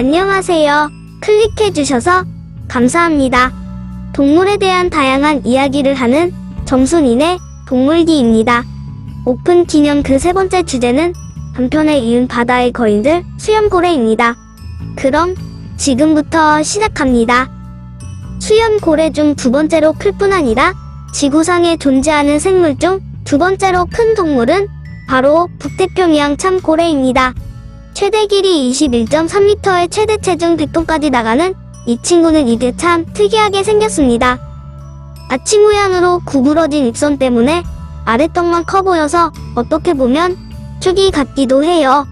안녕하세요. 클릭해주셔서 감사합니다. 동물에 대한 다양한 이야기를 하는 정순이네 동물기입니다. 오픈 기념 그 세 번째 주제는 단편에 이은 바다의 거인들 수염고래입니다. 그럼 지금부터 시작합니다. 수염고래 중 두 번째로 클 뿐 아니라 지구상에 존재하는 생물 중 두 번째로 큰 동물은 바로 북태평양 참고래입니다. 최대 길이 21.3m에 최대 체중 100톤까지 나가는 이 친구는 이게 참 특이하게 생겼습니다. 아치 모양으로 구부러진 입선 때문에 아랫턱만 커 보여서 어떻게 보면 축이 같기도 해요.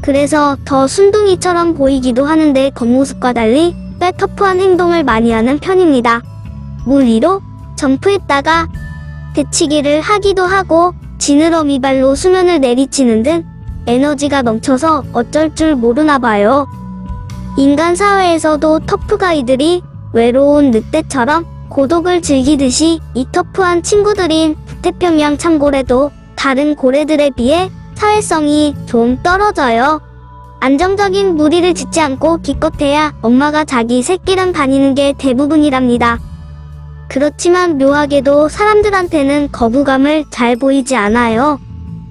그래서 더 순둥이처럼 보이기도 하는데 겉모습과 달리 꽤 터프한 행동을 많이 하는 편입니다. 물 위로 점프했다가 되치기를 하기도 하고 지느러미 발로 수면을 내리치는 등 에너지가 넘쳐서 어쩔 줄 모르나 봐요. 인간 사회에서도 터프가이들이 외로운 늑대처럼 고독을 즐기듯이 이 터프한 친구들인 북태평양 참고래도 다른 고래들에 비해 사회성이 좀 떨어져요. 안정적인 무리를 짓지 않고 기껏해야 엄마가 자기 새끼랑 다니는 게 대부분이랍니다. 그렇지만 묘하게도 사람들한테는 거부감을 잘 보이지 않아요.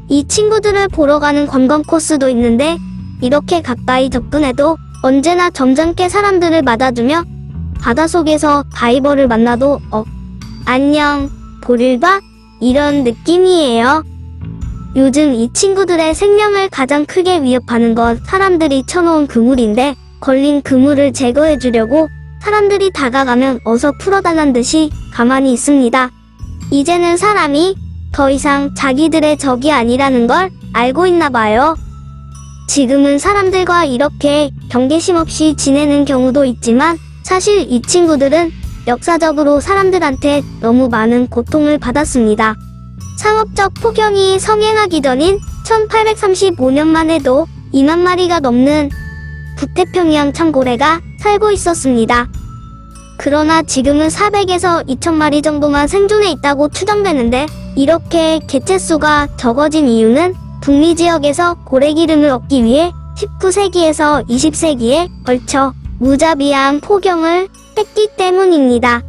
이 친구들을 보러 가는 관광 코스도 있는데 이렇게 가까이 접근해도 언제나 점잖게 사람들을 맞아주며 바닷속에서 다이버를 만나도 안녕, 볼일 봐? 이런 느낌이에요. 요즘 이 친구들의 생명을 가장 크게 위협하는 건 사람들이 쳐놓은 그물인데 걸린 그물을 제거해주려고 사람들이 다가가면 어서 풀어달란 듯이 가만히 있습니다. 이제는 사람이 더 이상 자기들의 적이 아니라는 걸 알고 있나 봐요. 지금은 사람들과 이렇게 경계심 없이 지내는 경우도 있지만 사실 이 친구들은 역사적으로 사람들한테 너무 많은 고통을 받았습니다. 상업적 폭염이 성행하기 전인 1835년만 해도 2만 마리가 넘는 북태평양 참고래가 살고 있었습니다. 그러나 지금은 400에서 2000마리 정도만 생존해 있다고 추정되는데 이렇게 개체수가 적어진 이유는 북미 지역에서 고래기름을 얻기 위해 19세기에서 20세기에 걸쳐 무자비한 폭염을 했기 때문입니다.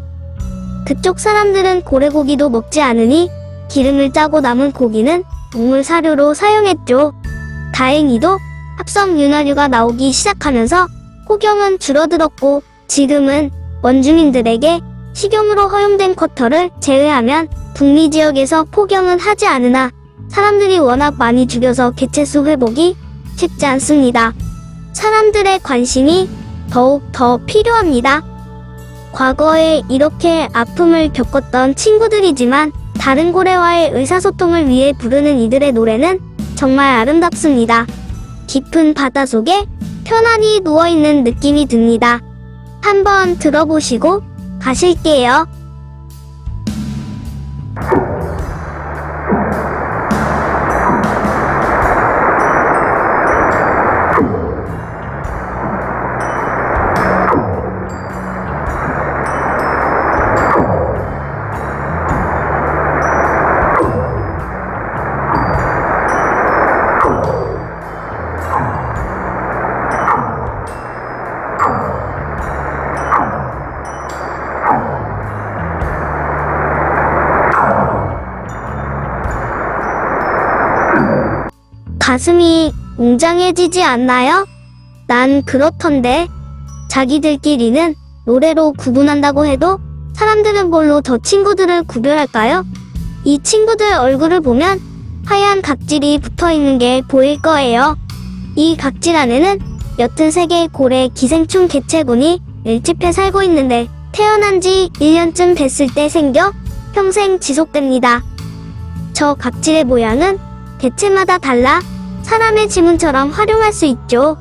그쪽 사람들은 고래고기도 먹지 않으니 기름을 짜고 남은 고기는 동물 사료로 사용했죠. 다행히도 합성윤활유가 나오기 시작하면서 폭염은 줄어들었고 지금은 원주민들에게 식용으로 허용된 쿼터를 제외하면 북미 지역에서 폭염은 하지 않으나 사람들이 워낙 많이 죽여서 개체수 회복이 쉽지 않습니다. 사람들의 관심이 더욱 더 필요합니다. 과거에 이렇게 아픔을 겪었던 친구들이지만 다른 고래와의 의사소통을 위해 부르는 이들의 노래는 정말 아름답습니다. 깊은 바닷속에 편안히 누워있는 느낌이 듭니다. 한번 들어보시고 가실게요. 가슴이 웅장해지지 않나요? 난 그렇던데. 자기들끼리는 노래로 구분한다고 해도 사람들은 뭘로 저 친구들을 구별할까요? 이 친구들 얼굴을 보면 하얀 각질이 붙어있는 게 보일 거예요. 이 각질 안에는 옅은 색의 고래 기생충 개체군이 밀집해 살고 있는데 태어난 지 1년쯤 됐을 때 생겨 평생 지속됩니다. 저 각질의 모양은 개체마다 달라 사람의 지문처럼 활용할 수 있죠.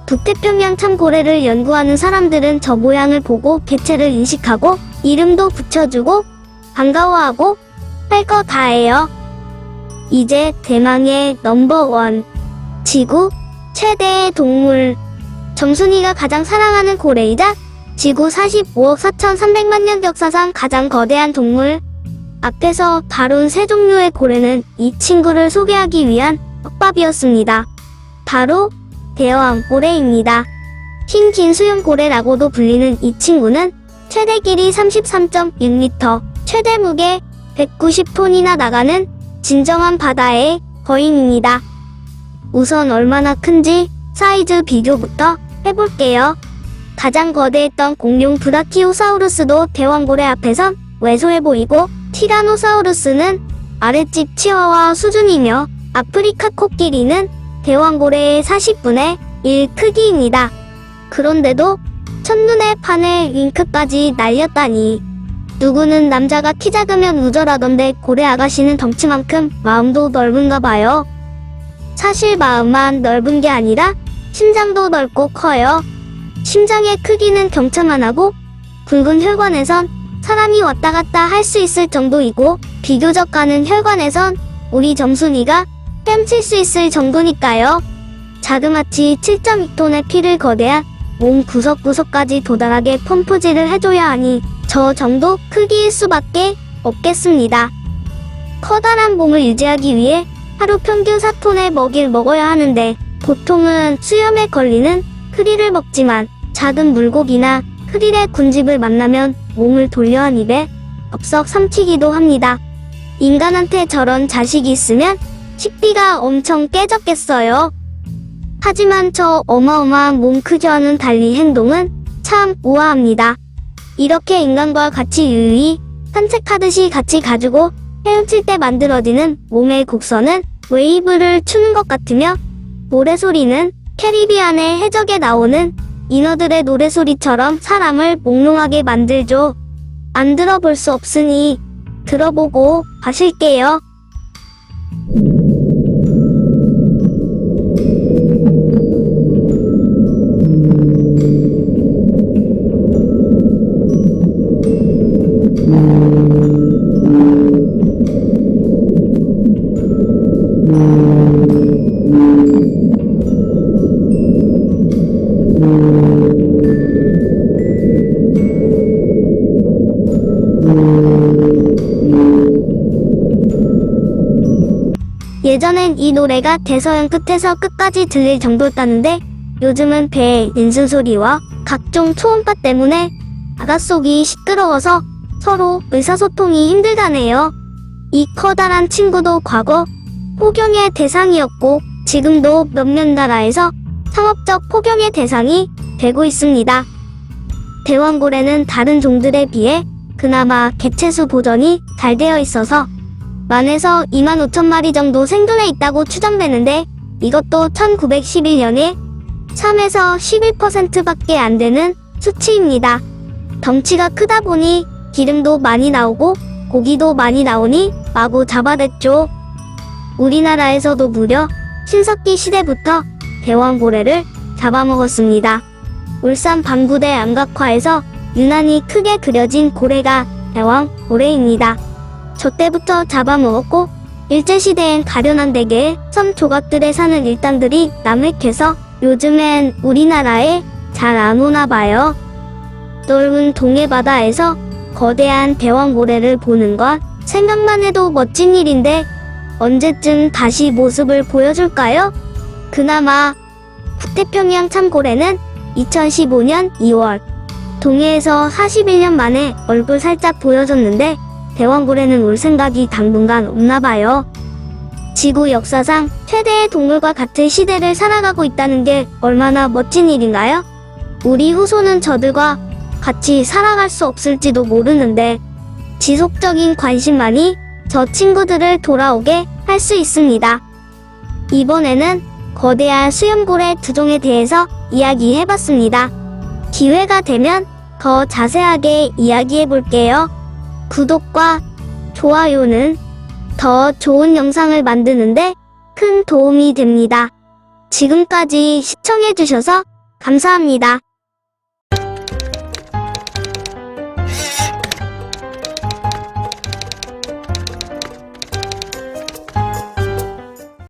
북태평양 참고래를 연구하는 사람들은 저 모양을 보고 개체를 인식하고 이름도 붙여주고 반가워하고 할 거 다 해요. 이제 대망의 넘버원, 지구 최대의 동물. 정순이가 가장 사랑하는 고래이자 지구 45억 4,300만 년 역사상 가장 거대한 동물. 앞에서 다룬 세 종류의 고래는 이 친구를 소개하기 위한 떡밥이었습니다. 바로 대왕고래입니다. 흰 긴 수염고래라고도 불리는 이 친구는 최대 길이 33.6m, 최대 무게 190톤이나 나가는 진정한 바다의 거인입니다. 우선 얼마나 큰지 사이즈 비교부터 해볼게요. 가장 거대했던 공룡 브라키오사우루스도 대왕고래 앞에선 왜소해 보이고, 티라노사우루스는 아랫집 치와와 수준이며 아프리카 코끼리는 대왕고래의 40분의 1 크기입니다. 그런데도 첫눈에 반해 윙크까지 날렸다니. 누구는 남자가 키 작으면 우절하던데 고래 아가씨는 덩치만큼 마음도 넓은가 봐요. 사실 마음만 넓은 게 아니라 심장도 넓고 커요. 심장의 크기는 경차만하고 굵은 혈관에선 사람이 왔다 갔다 할 수 있을 정도이고, 비교적 가는 혈관에선 우리 점순이가 뺨칠 수 있을 정도니까요. 자그마치 7.2톤의 피를 거대한 몸 구석구석까지 도달하게 펌프질을 해줘야 하니 저 정도 크기일 수밖에 없겠습니다. 커다란 몸을 유지하기 위해 하루 평균 4톤의 먹이를 먹어야 하는데, 보통은 수염에 걸리는 크릴을 먹지만 작은 물고기나 크릴의 군집을 만나면 몸을 돌려 한 입에 덥석 삼키기도 합니다. 인간한테 저런 자식이 있으면 식비가 엄청 깨졌겠어요. 하지만 저 어마어마한 몸 크기와는 달리 행동은 참 우아합니다. 이렇게 인간과 같이 유유히 산책하듯이 같이 가지고 헤엄칠 때 만들어지는 몸의 곡선은 웨이브를 추는 것 같으며, 노래소리는 캐리비안의 해적에 나오는 인어들의 노래소리처럼 사람을 몽롱하게 만들죠. 안 들어볼 수 없으니 들어보고 가실게요. 예전엔 이 노래가 대서양 끝에서 끝까지 들릴 정도였다는데, 요즘은 배의 인순소리와 각종 초음파 때문에 바닷속이 시끄러워서 서로 의사소통이 힘들다네요. 이 커다란 친구도 과거 포경의 대상이었고, 지금도 몇몇 나라에서 상업적 포경의 대상이 되고 있습니다. 대왕고래는 다른 종들에 비해 그나마 개체수 보존이 잘 되어 있어서 만에서 25,000마리 정도 생존해 있다고 추정되는데, 이것도 1911년에 3에서 11%밖에 안 되는 수치입니다. 덩치가 크다 보니 기름도 많이 나오고 고기도 많이 나오니 마구 잡아댔죠. 우리나라에서도 무려 신석기 시대부터 대왕고래를 잡아먹었습니다. 울산 방구대 암각화에서 유난히 크게 그려진 고래가 대왕고래입니다. 저 때부터 잡아먹었고, 일제시대엔 가련한 대개의 섬 조각들에 사는 일당들이 남획해서 요즘엔 우리나라에 잘 안 오나 봐요. 넓은 동해바다에서 거대한 대왕고래를 보는 건 생각만 해도 멋진 일인데, 언제쯤 다시 모습을 보여줄까요? 그나마 북태평양 참고래는 2015년 2월 동해에서 41년 만에 얼굴 살짝 보여줬는데, 대왕고래는 올 생각이 당분간 없나봐요. 지구 역사상 최대의 동물과 같은 시대를 살아가고 있다는 게 얼마나 멋진 일인가요? 우리 후손은 저들과 같이 살아갈 수 없을지도 모르는데, 지속적인 관심만이 저 친구들을 돌아오게 할 수 있습니다. 이번에는 거대한 수염고래 두 종에 대해서 이야기해봤습니다. 기회가 되면 더 자세하게 이야기해볼게요. 구독과 좋아요는 더 좋은 영상을 만드는데 큰 도움이 됩니다. 지금까지 시청해주셔서 감사합니다.